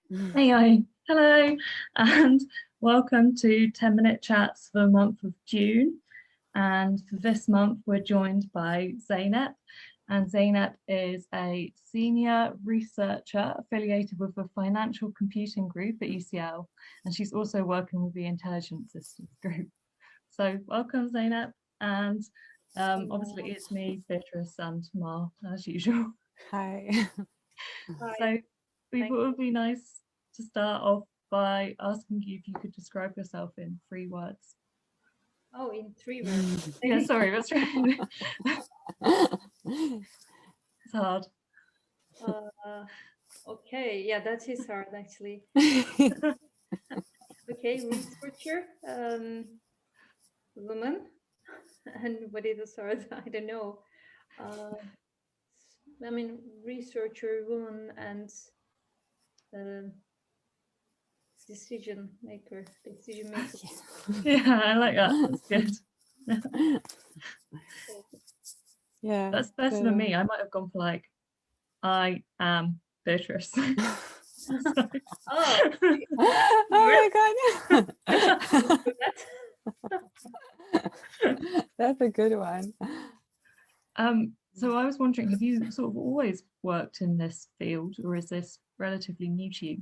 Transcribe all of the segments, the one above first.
Hey, hello, and welcome to 10-minute chats for the month of June. And for this month, we're joined by Zainab. And Zainab is a senior researcher affiliated with the Financial Computing Group at UCL, and she's also working with the Intelligent Systems Group. So welcome, Zainab. And obviously, it's me, Beatrice, and Mar, as usual. Hi. So we thought it would be nice to start off by asking you if you could describe yourself in 3 words. Oh, in 3 words. Yeah, sorry, that's right. It's hard. Uh, okay, yeah, that is hard actually. Okay, researcher, woman, and what is the third? I don't know. Uh, I mean, researcher, woman, and uh, decision maker. Yeah, I like that. That's good. Yeah. That's better than me. I might have gone for like, I am Beatrice. Sorry. Oh, Oh my god. that. That's a good one. So I was wondering, have you sort of always worked in this field, or is this relatively new to you?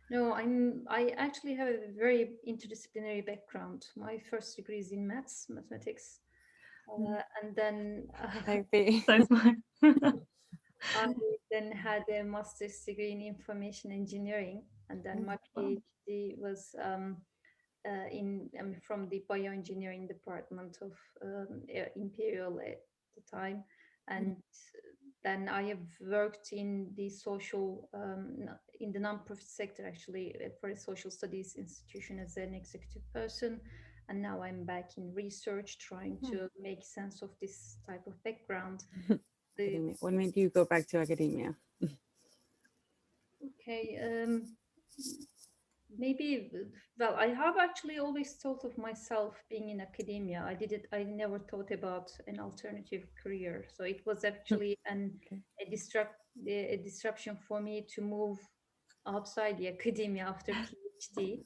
No, I actually have a very interdisciplinary background. My first degree is in mathematics, and then Maybe. So it's mine. I then had a master's degree in information engineering, and then my Wow. PhD was from the bioengineering department of Imperial at the time, and then I have worked in the in the non-profit sector actually for a social studies institution as an executive person, and now I'm back in research trying to make sense of this type of background. The, Academia. What made you go back to academia? okay, maybe, well, I have actually always thought of myself being in academia. I never thought about an alternative career. So it was actually Okay. a disruption for me to move outside the academia after PhD.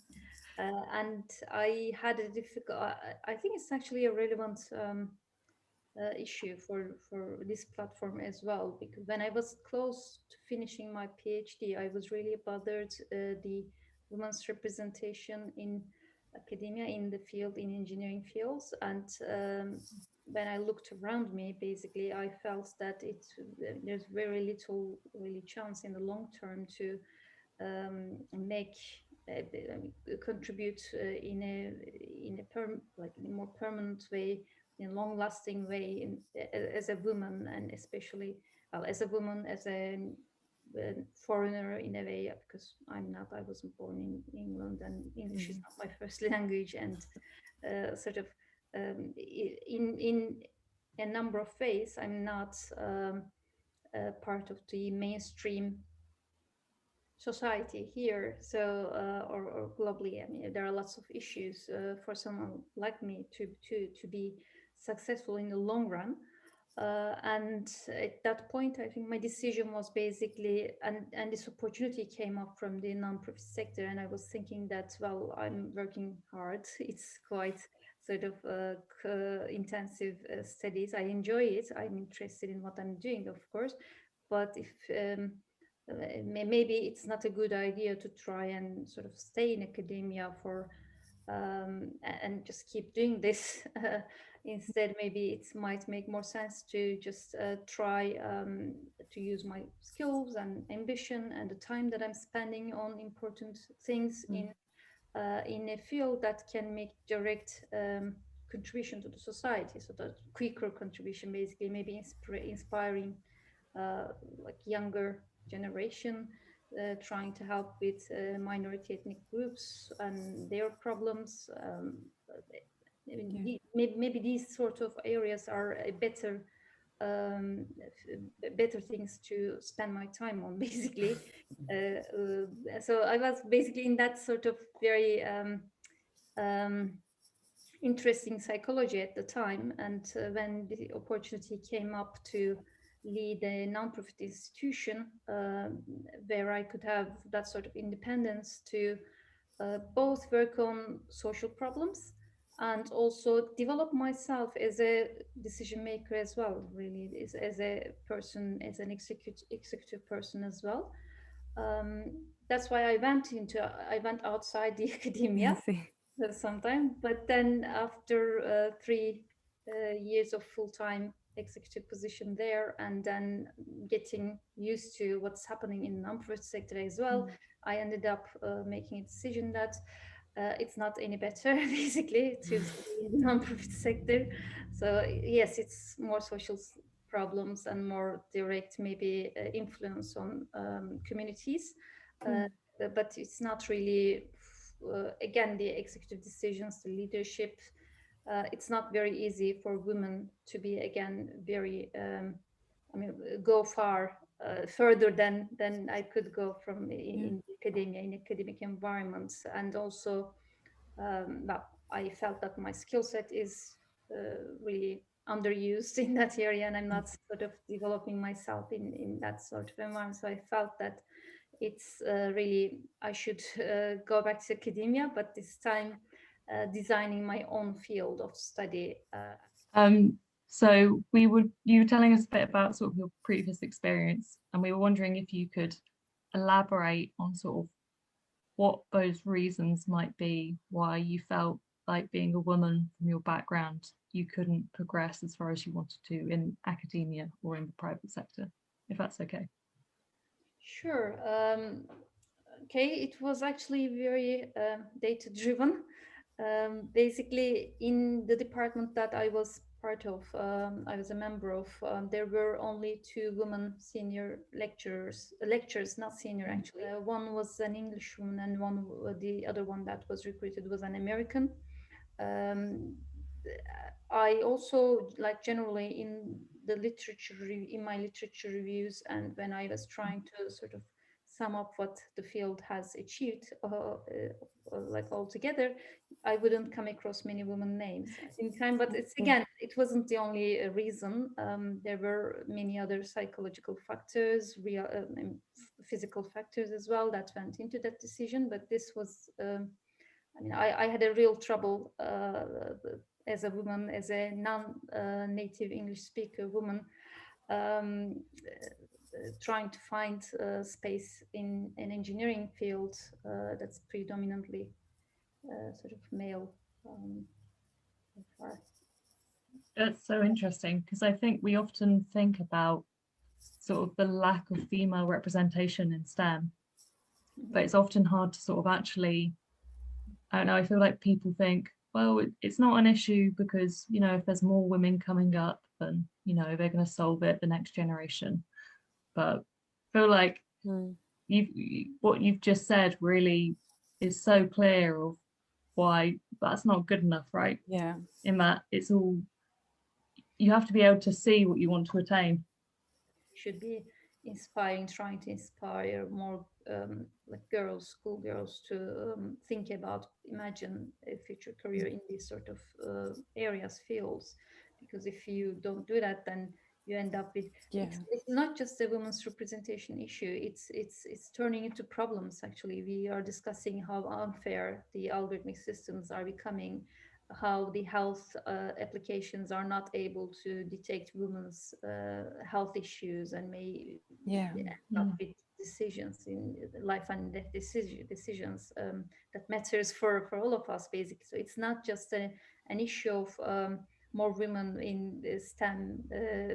And I had a difficult, I think it's actually a relevant issue for this platform as well, because when I was close to finishing my PhD, I was really bothered the women's representation in academia, in the field, in engineering fields, and when I looked around me, basically, I felt that there's very little really chance in the long term to make contribute like in a more permanent way, in a long lasting way, as a woman, and especially, well, as a woman, as a foreigner in a way, because I wasn't born in England, and English is not my first language, and sort of in a number of ways I'm not part of the mainstream society here, so or globally. I mean, there are lots of issues for someone like me to be successful in the long run. And at that point, I think my decision was basically, and this opportunity came up from the non-profit sector, and I was thinking that, well, I'm working hard. It's quite sort of intensive studies. I enjoy it. I'm interested in what I'm doing, of course, but if maybe it's not a good idea to try and sort of stay in academia for and just keep doing this. Instead, maybe it might make more sense to just try to use my skills and ambition and the time that I'm spending on important things in a field that can make direct contribution to the society. So that quicker contribution, basically, maybe inspiring like younger generation, trying to help with minority ethnic groups and their problems. I mean, Yeah. maybe these sort of areas are a um, better things to spend my time on, basically. So I was basically in that sort of very um, interesting psychology at the time, and when the opportunity came up to lead a non-profit institution where I could have that sort of independence to both work on social problems and also develop myself as a decision maker as well, really, as a person, as an executive person as well. That's why I went outside the I academia see. sometime. But then after 3 years of full-time executive position there, and then getting used to what's happening in the nonprofit sector as well, I ended up making a decision that it's not any better basically to study in the nonprofit sector. So yes, it's more social problems and more direct maybe influence on communities. Uh, but it's not really again the executive decisions, the leadership. It's not very easy for women to be again very I mean go far further than I could go from in academia, in academic environments. And also well, I felt that my skill set is really underused in that area, and I'm not sort of developing myself in that sort of environment. So I felt that it's really I should go back to academia, but this time designing my own field of study. So you were telling us a bit about sort of your previous experience, and we were wondering if you could elaborate on sort of what those reasons might be why you felt like, being a woman from your background, you couldn't progress as far as you wanted to in academia or in the private sector, if that's okay. Sure. Okay, it was actually very data driven. Basically, in the department that I was part of, I was a member of, there were only two women senior lecturers, not senior actually. One was an English woman, and the other one that was recruited was an American. Um, I also, like, generally in the in my literature reviews, and when I was trying to sort of sum up what the field has achieved, like altogether, I wouldn't come across many women names in time. But it's again, it wasn't the only reason. There were many other psychological factors, real physical factors as well that went into that decision. But this was. I mean, I had a real trouble as a woman, as a non-native English speaker woman, um, trying to find space in an engineering field that's predominantly sort of male. So far. That's so interesting, because I think we often think about sort of the lack of female representation in STEM, but it's often hard to sort of actually, I don't know, I feel like people think, well, it's not an issue because, you know, if there's more women coming up, then, you know, they're going to solve it the next generation. But I feel like what you've just said really is so clear of why that's not good enough, right? Yeah. In that it's all, you have to be able to see what you want to attain. Should be inspiring, trying to inspire more like schoolgirls to think about, imagine a future career in these sort of areas, fields. Because if you don't do that, then you end up with it's not just a women's representation issue. It's turning into problems. Actually, we are discussing how unfair the algorithmic systems are becoming, how the health applications are not able to detect women's health issues and may end up with decisions in life and death decisions that matters for all of us basically. So it's not just an issue of more women in STEM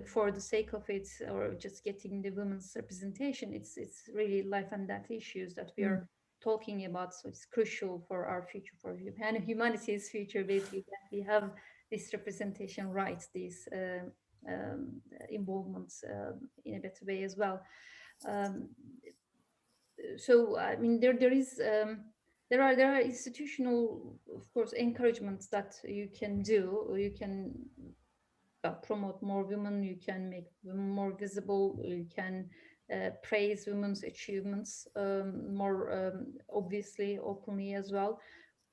for the sake of it, or just getting the women's representation. It's really life and death issues that we are talking about. So it's crucial for our future, for humanity's future, basically, that we have this representation rights, these involvements in a better way as well. Um, so I mean, there are institutional, of course, encouragements that you can do. You can promote more women. You can make them more visible. You can praise women's achievements more obviously, openly as well.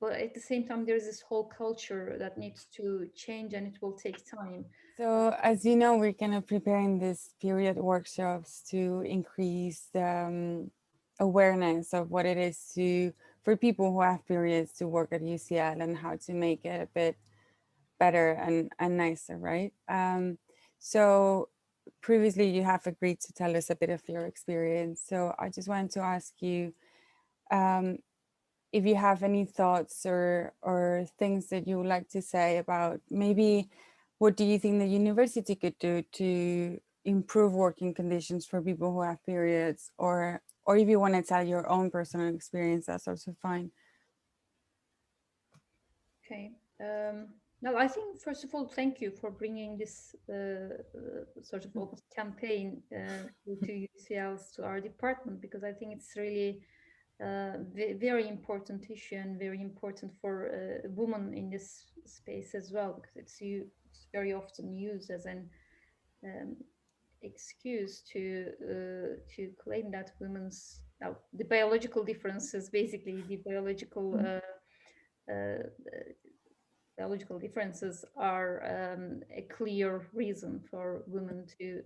But at the same time, there is this whole culture that needs to change, and it will take time. So, as you know, we're kind of preparing this period workshops to increase the awareness of what it is to for people who have periods to work at UCL and how to make it a bit better and nicer, right? So previously you have agreed to tell us a bit of your experience. So I just wanted to ask you um, if you have any thoughts or things that you would like to say about maybe what do you think the university could do to improve working conditions for people who have periods, or if you want to tell your own personal experience, that's also fine. Okay. No, I think first of all, thank you for bringing this sort of almost campaign to UCLs to our department, because I think it's really very important issue and very important for women in this space as well, because it's very often used as an um, excuse to claim that women's the biological differences, basically the uh, biological differences are a clear reason for women to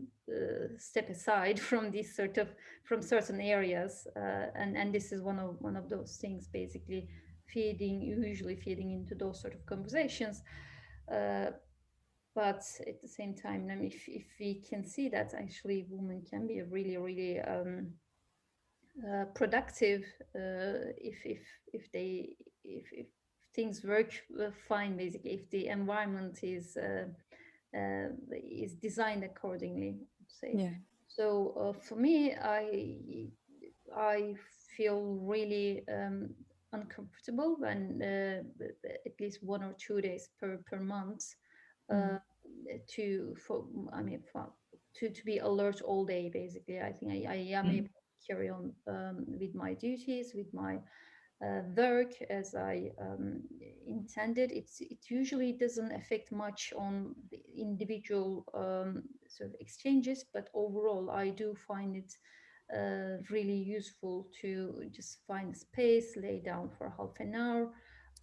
step aside from this sort of from certain areas, and this is one of those things, basically usually feeding into those sort of conversations. Uh, but at the same time, I mean, if we can see that actually women can be a really productive if they if things work fine, basically if the environment is designed accordingly, I'd say. Yeah, So for me, I feel really uncomfortable when at least 1 or 2 days per month uh, to for I mean for, to be alert all day. Basically, I think I am able to carry on with my duties, with my work as I intended. It usually doesn't affect much on the individual sort of exchanges, but overall, I do find it really useful to just find a space, lay down for half an hour,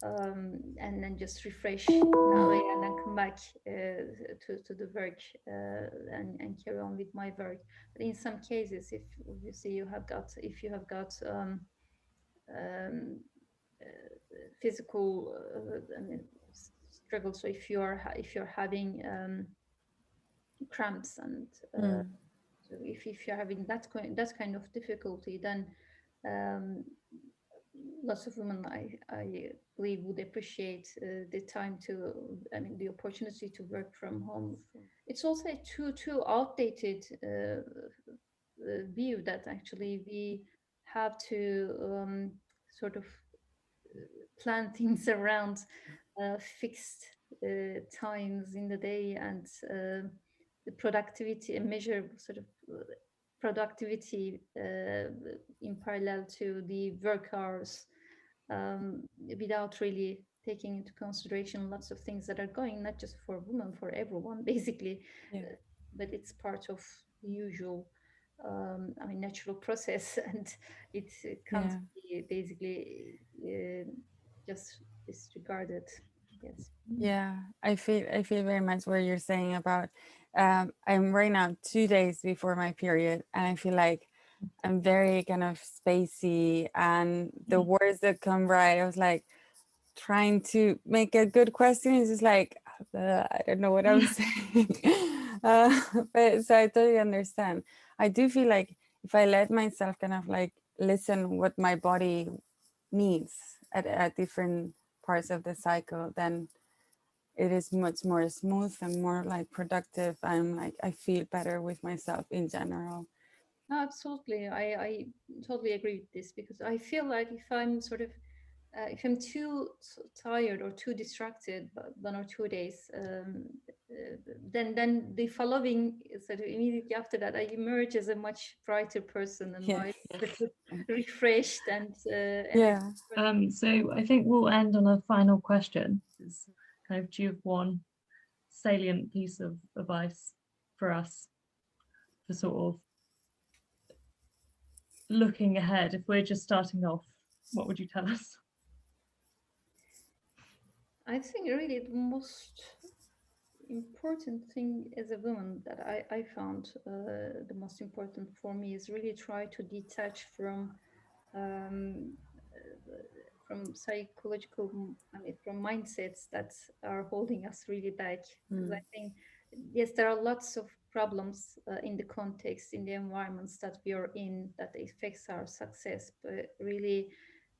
and then just refresh now and then come back to the work and carry on with my work. But in some cases, if obviously if you have got um, physical I mean, struggle. So if you're having cramps and so if you're having that kind of difficulty, then um, lots of women I believe would appreciate the time to I mean the opportunity to work from home. It's also a too outdated view that actually we have to sort of plan things around fixed times in the day, and the productivity and measure sort of productivity in parallel to the work hours, without really taking into consideration lots of things that are going not just for women, for everyone basically. yeah, uh, but it's part of the usual I mean natural process and it can't yeah. be basically just disregarded. Yes. Yeah, I feel very much what you're saying about I'm right now 2 days before my period, and I feel like I'm very kind of spacey, and the words that come right, I was like trying to make a good question. It's just like I don't know what I'm saying. uh, but so I totally understand. I do feel like if I let myself kind of like listen what my body needs at different parts of the cycle, then it is much more smooth and more like productive. I'm like I feel better with myself in general. No, absolutely. I totally agree with this, because I feel like if I'm sort of if I'm too tired or too distracted 1 or 2 days, then the following sort of immediately after that, I emerge as a much brighter person and Yeah, my refreshed and energy. yeah, So I think we'll end on a final question. It's kind of, do you have one salient piece of advice for us for sort of looking ahead? If we're just starting off, what would you tell us? I think really the most important thing as a woman that I found the most important for me is really try to detach um, from psychological, I mean, from mindsets that are holding us really back. Because I think, yes, there are lots of problems in the context, in the environments that we are in that affects our success, but really,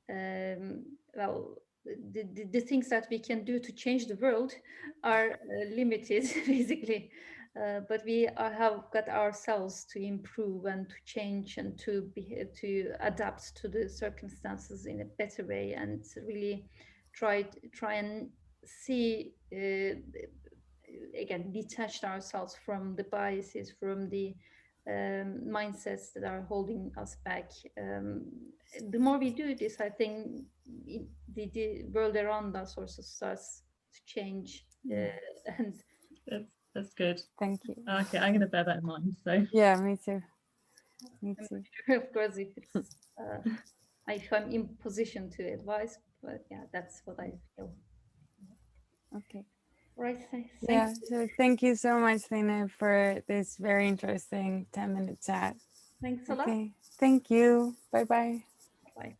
well, the things that we can do to change the world are limited, basically. But we have got ourselves to improve and to change and to adapt to the circumstances in a better way, and really try and see, again, detached ourselves from the biases, from the mindsets that are holding us back. The more we do this, I think the world around us also starts to change. And That's good. Thank you. Okay, I'm going to bear that in mind. So Yeah, me too. Me I'm too. not sure, of course, if it's if I'm in position to advise, but yeah, that's what I feel. Okay. Right. Yeah. Thanks. So thank you so much, Lena, for this very interesting 10-minute chat. Thanks a lot. Okay. Thank you. Bye bye. Bye.